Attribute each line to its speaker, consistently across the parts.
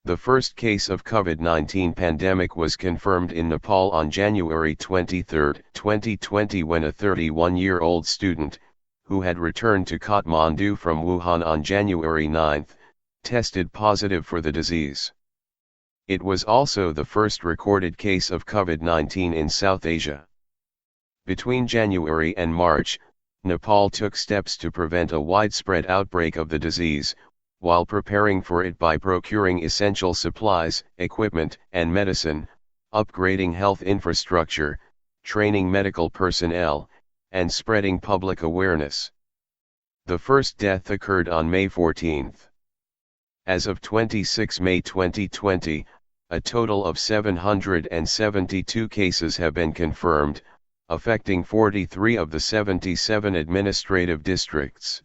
Speaker 1: The first case of COVID-19 pandemic was confirmed in Nepal on January 23, 2020 when a 31-year-old student, who had returned to Kathmandu from Wuhan on January 9, tested positive for the disease. It was also the first recorded case of COVID-19 in South Asia. Between January and March, Nepal took steps to prevent a widespread outbreak of the disease, while preparing for it by procuring essential supplies, equipment, and medicine, upgrading health infrastructure, training medical personnel, and spreading public awareness. The first death occurred on May 14. As of 26 May 2020, a total of 772 cases have been confirmed, affecting 43 of the 77 administrative districts.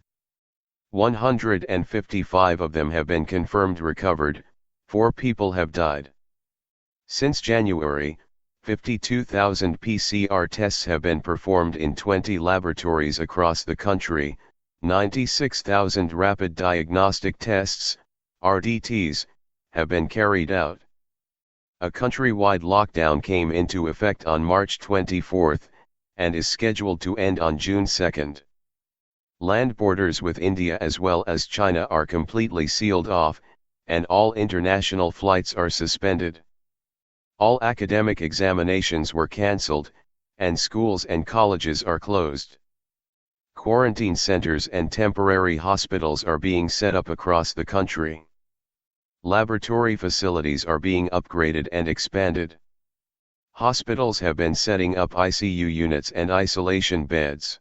Speaker 1: 155 of them have been confirmed recovered, 4 people have died. Since January, 52,000 PCR tests have been performed in 20 laboratories across the country, 96,000 rapid diagnostic tests, RDTs, have been carried out. A countrywide lockdown came into effect on March 24, and is scheduled to end on June 2. Land borders with India as well as China are completely sealed off, and all international flights are suspended. All academic examinations were cancelled, and schools and colleges are closed. Quarantine centers and temporary hospitals are being set up across the country. Laboratory facilities are being upgraded and expanded. Hospitals have been setting up ICU units and isolation beds.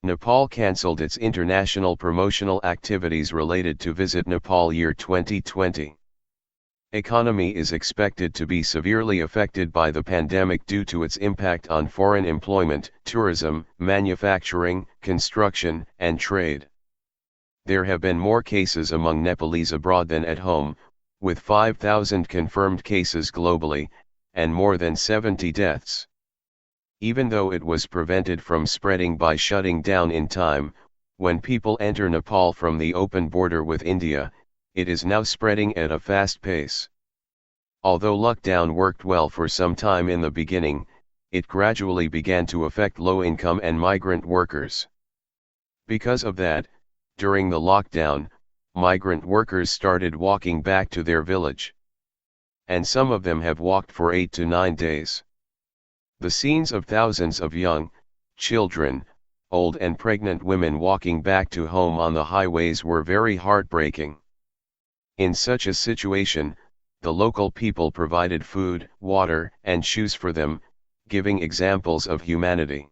Speaker 1: Nepal cancelled its international promotional activities related to Visit Nepal Year 2020. Economy is expected to be severely affected by the pandemic due to its impact on foreign employment, tourism, manufacturing, construction, and trade. There have been more cases among Nepalese abroad than at home, with 5,000 confirmed cases globally, and more than 70 deaths. Even though it was prevented from spreading by shutting down in time, when people enter Nepal from the open border with India, it is now spreading at a fast pace. Although lockdown worked well for some time in the beginning, it gradually began to affect low-income and migrant workers. Because of that, during the lockdown, migrant workers started walking back to their village. And some of them have walked for 8 to 9 days. The scenes of thousands of young, children, old and pregnant women walking back to home on the highways were very heartbreaking. In such a situation, the local people provided food, water, and shoes for them, giving examples of humanity.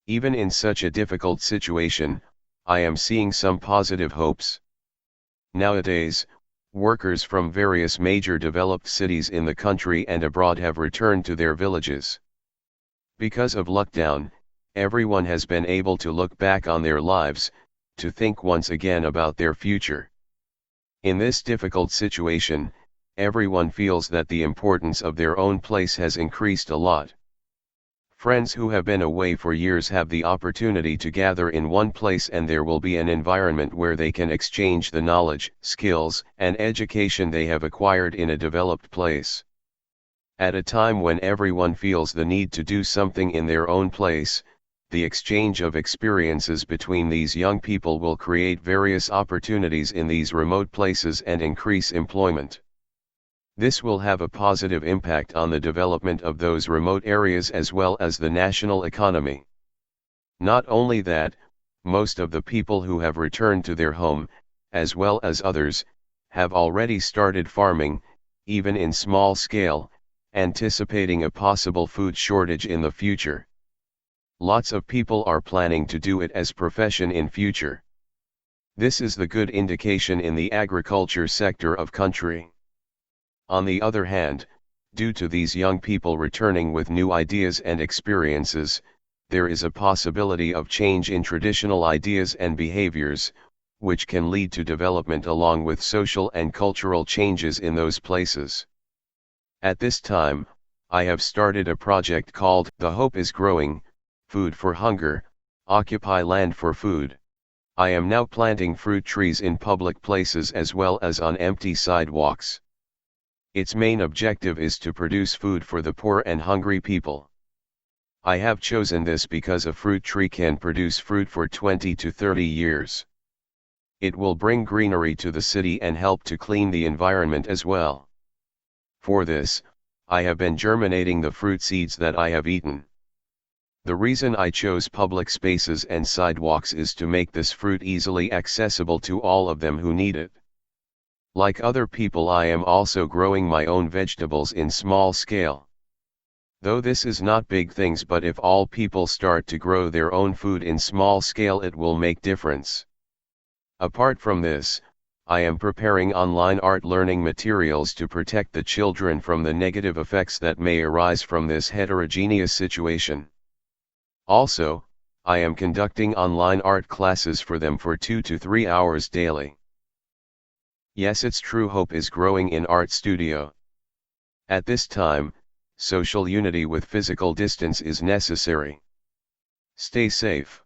Speaker 1: Even in such a difficult situation, I am seeing some positive hopes. Nowadays, workers from various major developed cities in the country and abroad have returned to their villages. Because of lockdown, everyone has been able to look back on their lives, to think once again about their future. In this difficult situation, everyone feels that the importance of their own place has increased a lot. Friends who have been away for years have the opportunity to gather in one place, and there will be an environment where they can exchange the knowledge, skills, and education they have acquired in a developed place. At a time when everyone feels the need to do something in their own place, the exchange of experiences between these young people will create various opportunities in these remote places and increase employment. This will have a positive impact on the development of those remote areas as well as the national economy. Not only that, most of the people who have returned to their home, as well as others, have already started farming, even in small scale, anticipating a possible food shortage in the future. Lots of people are planning to do it as profession in future. This is the good indication in the agriculture sector of country. On the other hand, due to these young people returning with new ideas and experiences, there is a possibility of change in traditional ideas and behaviors, which can lead to development along with social and cultural changes in those places. At this time, I have started a project called The Hope is Growing, Food for Hunger, Occupy Land for Food. I am now planting fruit trees in public places as well as on empty sidewalks. Its main objective is to produce food for the poor and hungry people. I have chosen this because a fruit tree can produce fruit for 20 to 30 years. It will bring greenery to the city and help to clean the environment as well. For this, I have been germinating the fruit seeds that I have eaten. The reason I chose public spaces and sidewalks is to make this fruit easily accessible to all of them who need it. Like other people, I am also growing my own vegetables in small scale. Though this is not big things, but if all people start to grow their own food in small scale, it will make difference. Apart from this, I am preparing online art learning materials to protect the children from the negative effects that may arise from this heterogeneous situation. Also, I am conducting online art classes for them for 2 to 3 hours daily. Yes, it's true, hope is growing in Art Studio. At this time, social unity with physical distance is necessary. Stay safe.